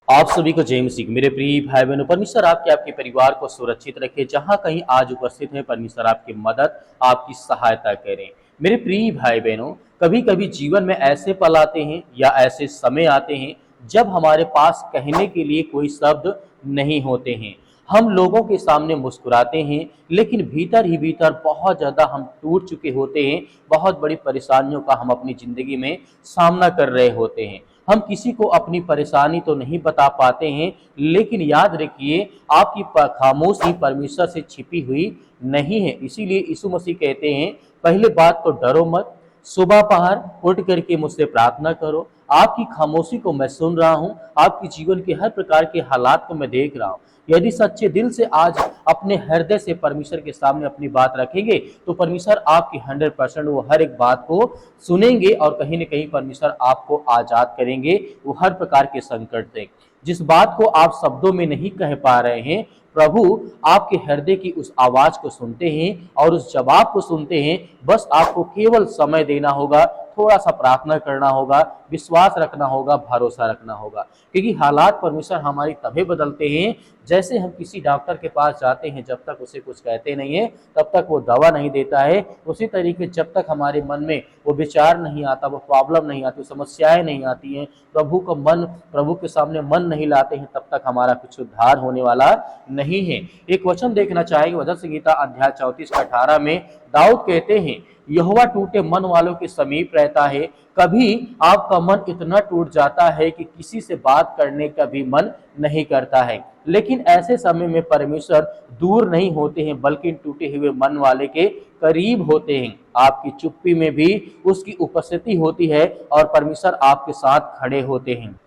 आप सभी को जय मसीह। मेरे प्रिय भाई बहनों, परमेश्वर आपके परिवार को सुरक्षित रखे। जहां कहीं आज उपस्थित है, परमेश्वर आपकी मदद, आपकी सहायता करें। मेरे प्रिय भाई बहनों, कभी कभी जीवन में ऐसे पल आते हैं या ऐसे समय आते हैं जब हमारे पास कहने के लिए कोई शब्द नहीं होते हैं। हम लोगों के सामने मुस्कुराते हैं, लेकिन भीतर ही भीतर बहुत ज़्यादा हम टूट चुके होते हैं। बहुत बड़ी परेशानियों का हम अपनी ज़िंदगी में सामना कर रहे होते हैं। हम किसी को अपनी परेशानी तो नहीं बता पाते हैं, लेकिन याद रखिए, आपकी खामोशी परमेश्वर से छिपी हुई नहीं है। इसीलिए यीशु मसीह कहते हैं, पहले बात तो डरो मत, सुबह पहर उठ करके मुझसे प्रार्थना करो। आपकी खामोशी को मैं सुन रहा हूँ, आपके जीवन के हर प्रकार के हालात को मैं देख रहा हूँ। यदि सच्चे दिल से आज अपने हृदय से परमेश्वर के सामने अपनी बात रखेंगे, तो परमेश्वर आपकी 100% वो हर एक बात को सुनेंगे और कहीं न कहीं परमेश्वर आपको आजाद करेंगे वो हर प्रकार के संकट से। जिस बात को आप शब्दों में नहीं कह पा रहे हैं, प्रभु आपके हृदय की उस आवाज को सुनते हैं और उस जवाब को सुनते हैं। बस आपको केवल समय देना होगा, थोड़ा सा प्रार्थना करना होगा, विश्वास रखना होगा, भरोसा रखना होगा। क्योंकि हालात परमेश्वर हमारी तभी बदलते हैं, जैसे हम किसी डॉक्टर के पास जाते हैं, जब तक उसे कुछ कहते नहीं है तब तक वो दवा नहीं देता है। उसी तरीके जब तक हमारे मन में वो विचार नहीं आता, वो प्रॉब्लम नहीं आती, समस्याएं नहीं आती हैं, प्रभु के सामने मन नहीं लाते हैं, तब तक हमारा कुछ उद्धार होने वाला नहीं है। एक वचन देखना चाहेंगे, वचन संहिता अध्याय 34 का 18 में दाऊद कहते हैं, यहोवा टूटे मन वालों के समीप रहता है। कभी आपका मन इतना टूट जाता है कि किसी से बात करने का भी मन नहीं करता है, लेकिन ऐसे समय में परमेश्वर दूर नहीं होते हैं, बल्कि टूटे हुए मन वाले के करीब होते हैं। आपकी चुप्पी में भी उसकी उपस्थिति होती है और परमेश्वर आपके साथ खड़े होते हैं।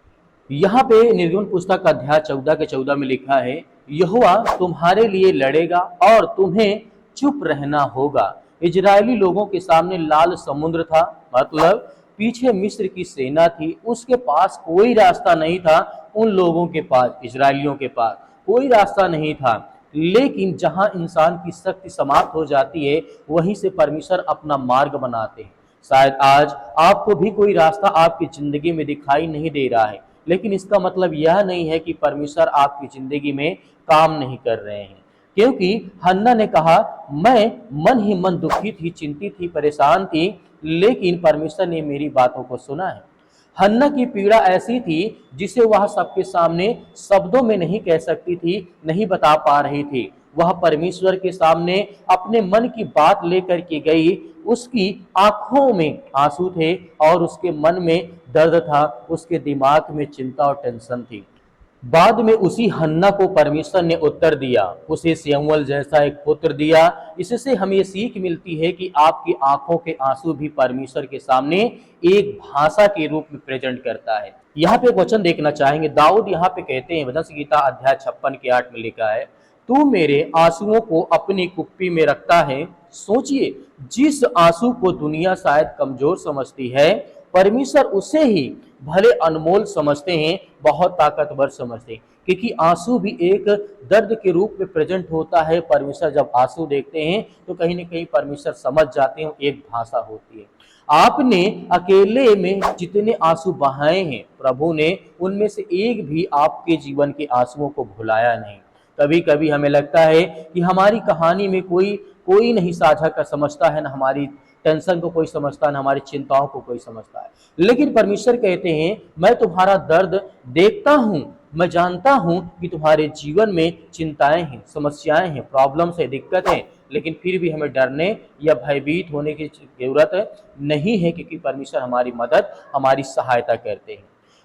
यहाँ पे निर्गुण पुस्तक अध्याय 14 के 14 में लिखा है, यहोवा तुम्हारे लिए लड़ेगा और तुम्हें चुप रहना होगा। इजरायली लोगों के सामने लाल समुद्र था, मतलब पीछे मिस्र की सेना थी, उसके पास कोई रास्ता नहीं था। उन लोगों के पास, इजरायलियों के पास कोई रास्ता नहीं था। लेकिन जहां इंसान की शक्ति समाप्त हो जाती है, वहीं से परमेश्वर अपना मार्ग बनाते हैं। शायद आज आपको भी कोई रास्ता आपकी जिंदगी में दिखाई नहीं दे रहा है, लेकिन इसका मतलब यह नहीं है कि परमेश्वर आपकी जिंदगी में काम नहीं कर रहे हैं। क्योंकि हन्ना ने कहा, मैं मन ही मन दुखी थी, चिंतित थी, परेशान थी, लेकिन परमेश्वर ने मेरी बातों को सुना है। हन्ना की पीड़ा ऐसी थी जिसे वह सबके सामने शब्दों में नहीं कह सकती थी, नहीं बता पा रही थी। वह परमेश्वर के सामने अपने मन की बात लेकर के गई। उसकी आंखों में आंसू थे और उसके मन में दर्द था, उसके दिमाग में चिंता और टेंशन थी। बाद में उसी हन्ना को परमेश्वर ने उत्तर दिया, उसे स्यामुएल जैसा एक पुत्र दिया। इससे हमें सीख मिलती है कि आपकी आंखों के आंसू भी परमेश्वर के सामने एक भाषा के रूप में प्रेजेंट करता है। यहाँ पे एक वचन देखना चाहेंगे, दाऊद यहाँ पे कहते हैं, वचन संहिता अध्याय 56 के 8 में लिखा है, तू मेरे आंसुओं को अपनी कुप्पी में रखता है। सोचिए, जिस आंसू को दुनिया शायद कमजोर समझती है, परमेश्वर उसे ही भले अनमोल समझते हैं, बहुत ताकतवर समझते हैं। क्योंकि आंसू भी एक दर्द के रूप में प्रेजेंट होता है। परमेश्वर जब आंसू देखते हैं तो कहीं न कहीं परमेश्वर समझ जाते हैं, एक भाषा होती है। आपने अकेले में जितने आंसू बहाए हैं, प्रभु ने उनमें से एक भी आपके जीवन के आंसुओं को भुलाया नहीं। कभी कभी हमें लगता है कि हमारी कहानी में कोई नहीं साझा कर समझता है, ना हमारी टेंशन को कोई समझता है, ना हमारी चिंताओं को कोई समझता है। लेकिन परमेश्वर कहते हैं, मैं तुम्हारा दर्द देखता हूं, मैं जानता हूं कि तुम्हारे जीवन में चिंताएं हैं, समस्याएं हैं, प्रॉब्लम्स है, दिक्कत है, लेकिन फिर भी हमें डरने या भयभीत होने की जरूरत नहीं है, क्योंकि परमेश्वर हमारी मदद, हमारी सहायता करते हैं।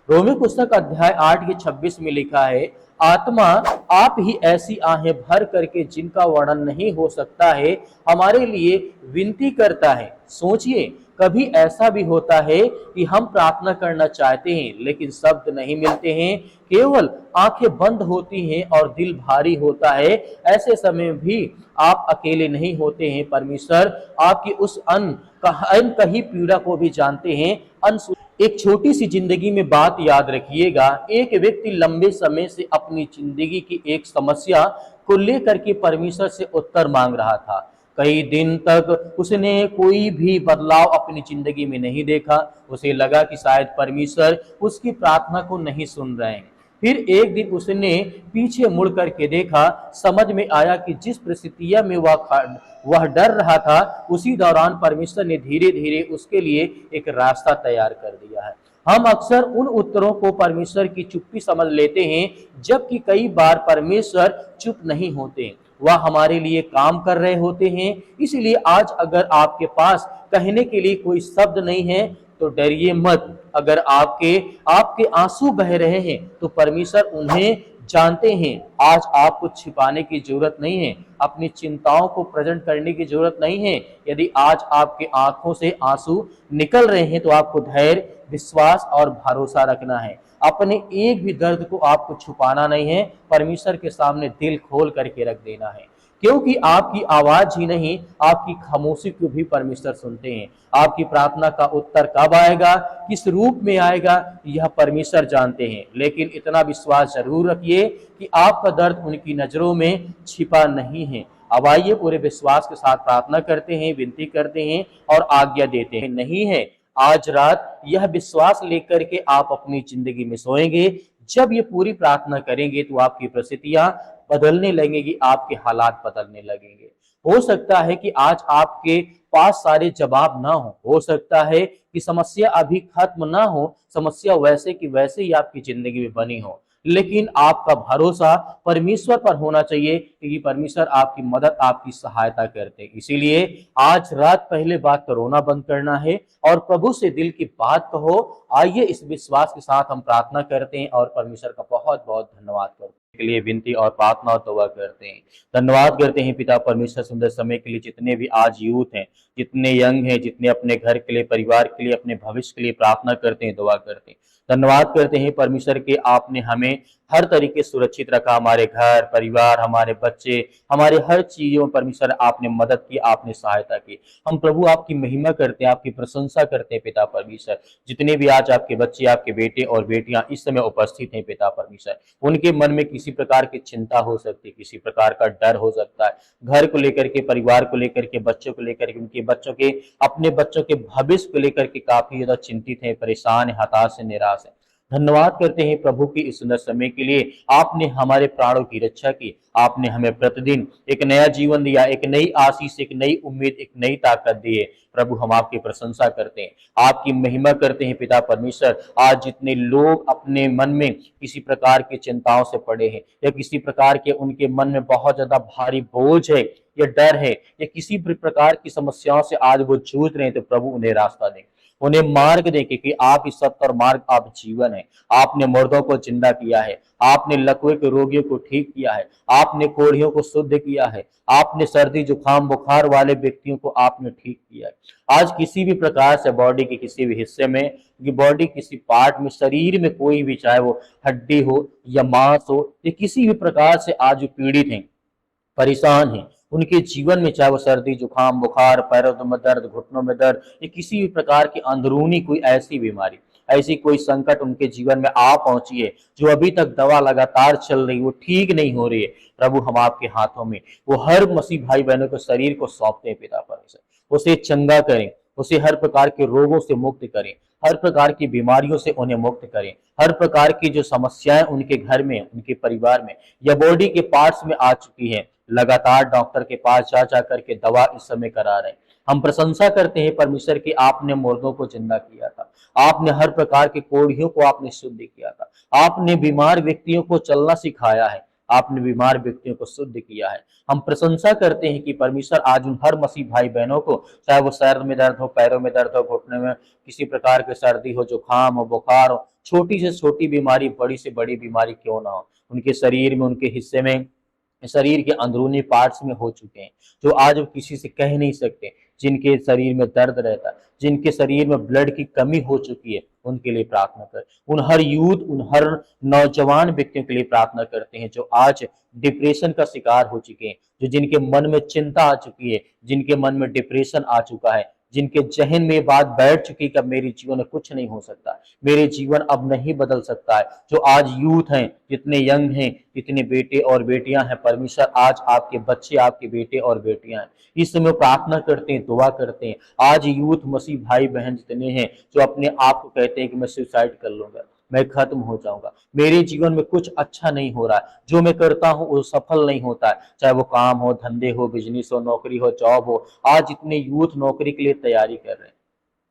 रोमी पुस्तक अध्याय 8 के 26 में लिखा है, आत्मा आप ही ऐसी आहें भर करके जिनका वर्णन नहीं हो सकता है, हमारे लिए विनती करता है। सोचिए, कभी ऐसा भी होता है कि हम प्रार्थना करना चाहते हैं, लेकिन शब्द नहीं मिलते हैं, केवल आंखें बंद होती हैं और दिल भारी होता है। ऐसे समय भी आप अकेले नहीं होते हैं। परमेश्वर आपकी उस अनकही पीड़ा को भी जानते हैं। एक छोटी सी जिंदगी में बात याद रखिएगा, एक व्यक्ति लंबे समय से अपनी जिंदगी की एक समस्या को लेकर के परमेश्वर से उत्तर मांग रहा था। कई दिन तक उसने कोई भी बदलाव अपनी जिंदगी में नहीं देखा। उसे लगा कि शायद परमेश्वर उसकी प्रार्थना को नहीं सुन रहे हैं। फिर एक दिन उसने पीछे मुड़ करके देखा, समझ में आया कि जिस परिस्थितियों में वह डर रहा था, उसी दौरान परमेश्वर ने धीरे धीरे उसके लिए एक रास्ता तैयार कर दिया है। हम अक्सर उन उत्तरों को परमेश्वर की चुप्पी समझ लेते हैं, जबकि कई बार परमेश्वर चुप नहीं होते, वह हमारे लिए काम कर रहे होते हैं। इसलिए आज अगर आपके पास कहने के लिए कोई शब्द नहीं है तो डरिए मत। अगर आपके आपके आंसू बह रहे हैं तो परमेश्वर उन्हें जानते हैं। आज आपको छिपाने की जरूरत नहीं है, अपनी चिंताओं को प्रेजेंट करने की जरूरत नहीं है। यदि आज आपके आंखों से आंसू निकल रहे हैं तो आपको धैर्य, विश्वास और भरोसा रखना है। अपने एक भी दर्द को आपको छुपाना नहीं है, परमेश्वर के सामने दिल खोल करके रख देना है। क्योंकि आपकी आवाज ही नहीं, आपकी खामोशी को भी परमेश्वर सुनते हैं। आपकी प्रार्थना का उत्तर कब आएगा, किस रूप में आएगा, यह परमेश्वर जानते हैं। लेकिन इतना विश्वास जरूर रखिए कि आपका दर्द उनकी नजरों में छिपा नहीं है। अब आइए पूरे विश्वास के साथ प्रार्थना करते हैं, विनती करते हैं और आज्ञा देते हैं। नहीं है, आज रात यह विश्वास लेकर के आप अपनी जिंदगी में सोएंगे। जब ये पूरी प्रार्थना करेंगे तो आपकी परिस्थितियां बदलने लगेंगी, आपके हालात बदलने लगेंगे। हो सकता है कि आज आपके पास सारे जवाब ना हो सकता है कि समस्या अभी खत्म ना हो, समस्या वैसे की वैसे ही आपकी जिंदगी में बनी हो, लेकिन आपका भरोसा परमेश्वर पर होना चाहिए, क्योंकि परमेश्वर आपकी मदद, आपकी सहायता करते हैं। इसीलिए आज रात पहले बात तो रोना बंद करना है और प्रभु से दिल की बात कहो। आइए इस विश्वास के साथ हम प्रार्थना करते हैं और परमेश्वर का बहुत बहुत धन्यवाद करते हैं के लिए विनती और प्रार्थना और तौबा करते हैं। धन्यवाद करते हैं पिता परमेश्वर, सुंदर समय के लिए। जितने भी आज यूथ हैं, जितने यंग हैं, जितने अपने घर के लिए, परिवार के लिए, अपने भविष्य के लिए प्रार्थना करते हैं, दुआ करते हैं, धन्यवाद करते हैं परमेश्वर के आपने हमें हर तरीके सुरक्षित रखा। हमारे घर परिवार, हमारे बच्चे, हमारे हर चीजों में परमेश्वर आपने मदद की, आपने सहायता की। हम प्रभु आपकी महिमा करते हैं, आपकी प्रशंसा करते हैं पिता परमेश्वर। जितने भी आज आपके बच्चे, आपके बेटे और बेटियां इस समय उपस्थित हैं पिता परमेश्वर, उनके मन में किसी प्रकार की चिंता हो सकती है, किसी प्रकार का डर हो सकता है, घर को लेकर के, परिवार को लेकर के, बच्चों को लेकर के, उनके बच्चों के, अपने बच्चों के भविष्य को लेकर के काफी ज्यादा चिंतित है, परेशान है, हताश है, निराश है। धन्यवाद करते हैं प्रभु की इस सुंदर समय के लिए। आपने हमारे प्राणों की रक्षा की, आपने हमें प्रतिदिन एक नया जीवन दिया, एक नई आशीष, एक नई उम्मीद, एक नई ताकत दी है। प्रभु हम आपकी प्रशंसा करते हैं, आपकी महिमा करते हैं पिता परमेश्वर। आज जितने लोग अपने मन में किसी प्रकार की चिंताओं से पड़े हैं, या किसी प्रकार के उनके मन में बहुत ज्यादा भारी बोझ है, या डर है, या किसी भी प्रकार की समस्याओं से आज वो जूझ रहे हैं, तो प्रभु उन्हें रास्ता दें, उन्हें मार्ग दें, क्योंकि आप ही सत्य और मार्ग, आप जीवन है। आपने मुर्दों को जिंदा किया है, आपने लकवे के रोगियों को ठीक किया है, आपने कोढ़ियों को शुद्ध किया है, आपने सर्दी जुकाम बुखार वाले व्यक्तियों को आपने ठीक किया है। आज किसी भी प्रकार से बॉडी के किसी भी हिस्से में, बॉडी किसी पार्ट में, शरीर में कोई भी, चाहे वो हड्डी हो या मांस हो, या किसी भी प्रकार से आज पीड़ित हैं, परेशान हैं, उनके जीवन में चाहे वो सर्दी जुकाम बुखार, पैरों में दर्द, घुटनों में दर्द, या किसी भी प्रकार की अंदरूनी कोई ऐसी बीमारी, ऐसी कोई संकट उनके जीवन में आ पहुंची है, जो अभी तक दवा लगातार चल रही, वो ठीक नहीं हो रही है, प्रभु हम आपके हाथों में वो हर मसीह भाई बहनों के शरीर को सौंपते हैं पिता परमेश्वर। उसे चंगा करें, उसे हर प्रकार के रोगों से मुक्त करें, हर प्रकार की बीमारियों से उन्हें मुक्त करें। हर प्रकार की जो समस्याएं उनके घर में, उनके परिवार में या बॉडी के पार्ट्स में आ चुकी हैं, लगातार डॉक्टर के पास जा जा करके दवा इस समय करा रहे हैं। हम प्रशंसा करते हैं परमेश्वर की, आपने मुर्दों को जिंदा किया था, आपने हर प्रकार के कोढ़ियों को आपने शुद्ध किया था, आपने बीमार व्यक्तियों को चलना सिखाया है, आपने बीमार व्यक्तियों को शुद्ध किया है। हम प्रशंसा करते हैं कि परमेश्वर आज उन हर मसीह भाई बहनों को, चाहे वो सर में दर्द हो, पैरों में दर्द हो, घुटने में किसी प्रकार की सर्दी हो, जुकाम हो, बुखार हो, छोटी से छोटी बीमारी, बड़ी से बड़ी बीमारी क्यों ना हो, उनके शरीर में, उनके हिस्से में, शरीर के अंदरूनी पार्ट्स में हो चुके हैं, जो आज वो किसी से कह नहीं सकते, जिनके शरीर में दर्द रहता है, जिनके शरीर में ब्लड की कमी हो चुकी है, उनके लिए प्रार्थना कर। उन हर यूथ, उन हर नौजवान व्यक्तियों के लिए प्रार्थना करते हैं जो आज डिप्रेशन का शिकार हो चुके हैं, जो जिनके मन में चिंता आ चुकी है, जिनके मन में डिप्रेशन आ चुका है, जिनके जहन में बात बैठ चुकी कि अब मेरे जीवन में कुछ नहीं हो सकता, मेरे जीवन अब नहीं बदल सकता है। जो आज यूथ हैं, जितने यंग हैं, जितने बेटे और बेटियां हैं, परमेश्वर आज आपके बच्चे, आपके बेटे और बेटियां हैं, इस समय प्रार्थना करते हैं, दुआ करते हैं। आज यूथ मसीह भाई बहन जितने हैं, जो अपने आप को कहते हैं कि मैं सुसाइड कर लूंगा, मैं खत्म हो जाऊंगा, मेरे जीवन में कुछ अच्छा नहीं हो रहा है, जो मैं करता हूँ वो सफल नहीं होता है, चाहे वो काम हो, धंधे हो, बिजनेस हो, नौकरी हो, जॉब हो। आज इतने यूथ नौकरी के लिए तैयारी कर रहे हैं,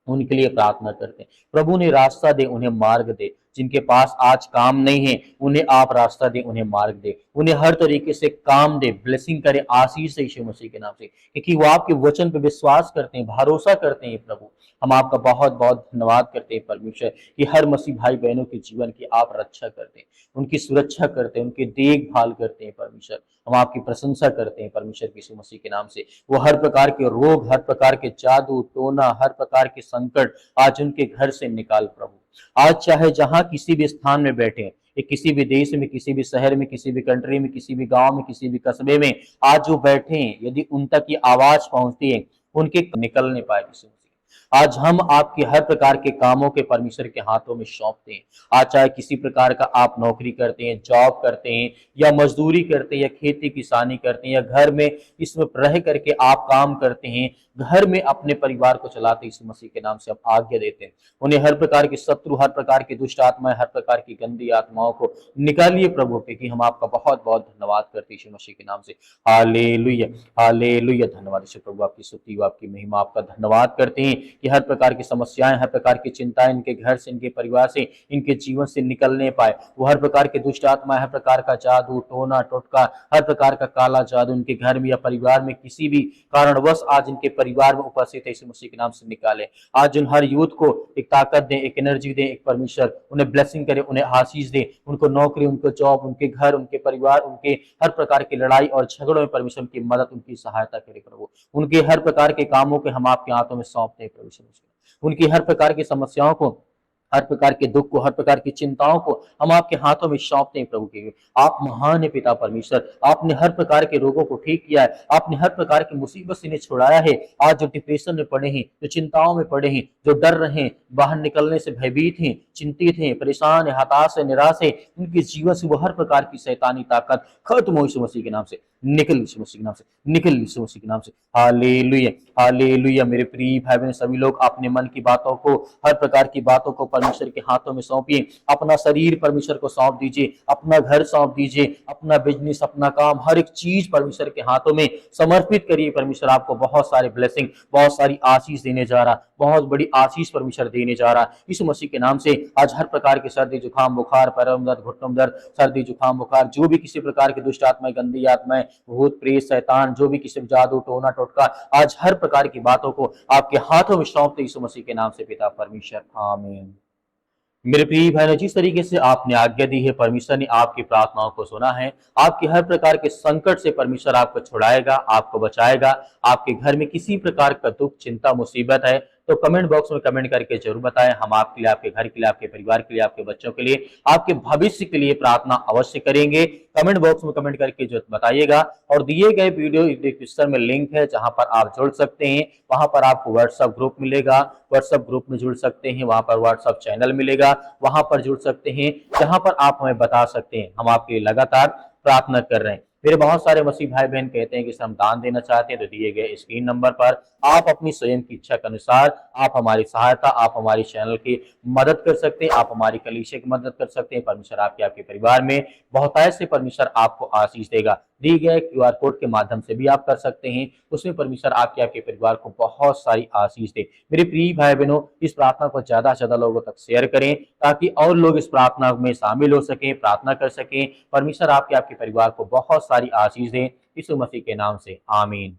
उनके लिए प्रार्थना करते हैं, प्रभु ने रास्ता दे, उन्हें मार्ग दे। जिनके पास आज काम नहीं है, उन्हें आप रास्ता दे, उन्हें मार्ग दे, उन्हें हर तरीके से काम दे, ब्लेसिंग करे, आशीष से यीशु मसीह के नाम से, क्योंकि वो आपके वचन पे विश्वास करते हैं, भरोसा करते हैं। प्रभु, हम आपका बहुत बहुत धन्यवाद करते हैं परमेश्वर, कि हर मसीह भाई बहनों के जीवन की आप रक्षा करते हैं, उनकी सुरक्षा करते हैं, उनकी देखभाल करते हैं परमेश्वर। हम आपकी प्रशंसा करते हैं परमेश्वर यीशु मसीह के नाम से। वो हर प्रकार के रोग, हर प्रकार के जादू टोना, हर प्रकार के संकट आज उनके घर से निकाल प्रभु। आज चाहे जहां किसी भी स्थान में बैठे, ये किसी भी देश में, किसी भी शहर में, किसी भी कंट्री में, किसी भी गांव में, किसी भी कस्बे में, आज जो बैठे हैं, यदि उन तक ये आवाज पहुंचती है, उनके निकल नहीं पाए यीशु मसीह। आज हम आपके हर प्रकार के कामों के परमेश्वर के हाथों में सौंपते हैं। आज चाहे किसी प्रकार का आप नौकरी करते हैं, जॉब करते हैं, या मजदूरी करते हैं, या खेती किसानी करते हैं, या घर में इसमें रह करके आप काम करते हैं, घर में अपने परिवार को चलाते, यीशु मसीह के नाम से आप आज्ञा देते हैं, उन्हें हर प्रकार के शत्रु, हर प्रकार की दुष्ट आत्माएं, हर प्रकार की गंदी आत्माओं को निकालिए प्रभु, क्योंकि हम आपका बहुत बहुत धन्यवाद करते हैं यीशु मसीह के नाम से। Hallelujah, hallelujah. धन्यवाद यीशु प्रभु, आपकी स्तुति, आपकी महिमा, आपका धन्यवाद करते हैं कि हर प्रकार की समस्याएं, हर प्रकार की चिंताएं इनके घर से, इनके परिवार से, इनके जीवन से निकलने पाए। वो हर प्रकार के दुष्ट आत्माएं, हर प्रकार का जादू टोना टोटका, हर प्रकार का काला जादू इनके घर में या परिवार में किसी भी कारणवश आज इनके परिवार में उपस्थित है, यीशु मसीह के नाम से निकाले। आज उन हर यूथ को एक ताकत दे, एक एनर्जी दे, एक परमेश्वर उन्हें ब्लेसिंग करे, उन्हें आशीष दे, उनको नौकरी, उनको जॉब, उनके घर, उनके परिवार, उनके हर प्रकार की लड़ाई और झगड़ों में परमेश्वर की मदद, उनकी सहायता करे प्रभु। उनके हर प्रकार के कामों के हम आपके हाथों में सौंपते हैं प्रभु। उनकी हर प्रकार की समस्याओं को, हर प्रकार के दुख को, हर प्रकार की चिंताओं को हम आपके हाथों में सौंपते हैं प्रभु के। आप महान है पिता परमेश्वर, आपने हर प्रकार के रोगों को ठीक किया है, आपने हर प्रकार की मुसीबत से इन्हें छुड़ाया है। आज जो डिप्रेशन में पड़े हैं, जो चिंताओं में पड़े हैं, जो डर रहे हैं, बाहर निकलने से भयभीत हैं, चिंतित हैं, परेशान है, हताश है, निराश है, उनके जीवन से वो हर प्रकार की शैतानी ताकत खत्म हो यीशु मसीह के नाम से, निकल यीशु मसीह के नाम से, निकल यीशु मसीह के नाम से। Hallelujah, hallelujah. मेरे प्रिय भाई बहन सभी लोग अपने मन की बातों को, हर प्रकार की बातों को परमेश्वर के हाथों में सौंपिए। अपना शरीर परमेश्वर को सौंप दीजिए, अपना घर सौंप दीजिए, अपना बिजनेस, अपना काम, हर एक चीज परमेश्वर के हाथों में समर्पित करिए। परमेश्वर आपको बहुत सारे ब्लेसिंग, बहुत सारी आशीष देने जा रहा, बहुत बड़ी आशीष परमेश्वर देने जा रहा। यीशु मसीह के नाम से आज हर प्रकार के सर्दी जुकाम बुखार, पैरों में दर्द, घुटनों में दर्द, सर्दी जुकाम बुखार, जो भी किसी प्रकार की दुष्ट आत्माएं, गंदी आत्माएं, भूत प्रेत शैतान, जो भी किसी जादू टोना टोटका, आज हर प्रकार की बातों को आपके हाथों में सौंपते यीशु मसीह के नाम से पिता परमेश्वर, आमीन। मेरे प्रिय भाइयों, जिस तरीके से आपने आज्ञा दी है, परमेश्वर ने आपकी प्रार्थनाओं को सुना है। आपके हर प्रकार के संकट से परमेश्वर आपको छुड़ाएगा, आपको बचाएगा। आपके घर में किसी प्रकार का दुख, चिंता, मुसीबत है तो कमेंट बॉक्स में कमेंट करके जरूर बताएं। हम आपके लिए, आपके घर के लिए, आपके परिवार के लिए, आपके बच्चों के लिए, आपके भविष्य के लिए प्रार्थना अवश्य करेंगे। कमेंट बॉक्स में कमेंट करके जो बताइएगा। और दिए गए वीडियो डिस्क्रिप्शन में लिंक है जहां पर आप जुड़ सकते हैं। वहां पर आपको व्हाट्सएप ग्रुप मिलेगा, व्हाट्सएप ग्रुप में जुड़ सकते हैं। वहां पर व्हाट्सएप चैनल मिलेगा, वहां पर जुड़ सकते हैं, जहां पर आप हमें बता सकते हैं। हम आपके लिए लगातार प्रार्थना कर रहे हैं। मेरे बहुत सारे मसीह भाई बहन कहते हैं कि हम दान देना चाहते हैं, तो दिए गए स्क्रीन नंबर पर आप अपनी स्वयं की इच्छा के अनुसार आप हमारी सहायता, आप हमारी चैनल की मदद कर सकते हैं, आप हमारी कलीसिया की मदद कर सकते हैं। परमेश्वर आपके, आपके परिवार में बहुतायत से परमेश्वर आपको आशीष देगा। दिए गए QR कोड के माध्यम से भी आप कर सकते हैं, उसमें परमेश्वर आपके, आपके परिवार को बहुत सारी आशीष दे। मेरे प्रिय भाई बहनों, इस प्रार्थना को ज्यादा से ज्यादा लोगों तक शेयर करें, ताकि और लोग इस प्रार्थना में शामिल हो सकें, प्रार्थना कर सकें। परमेश्वर आपके, आपके परिवार को बहुत सारी आशीष दें। यीशु मसीह के नाम से, आमीन।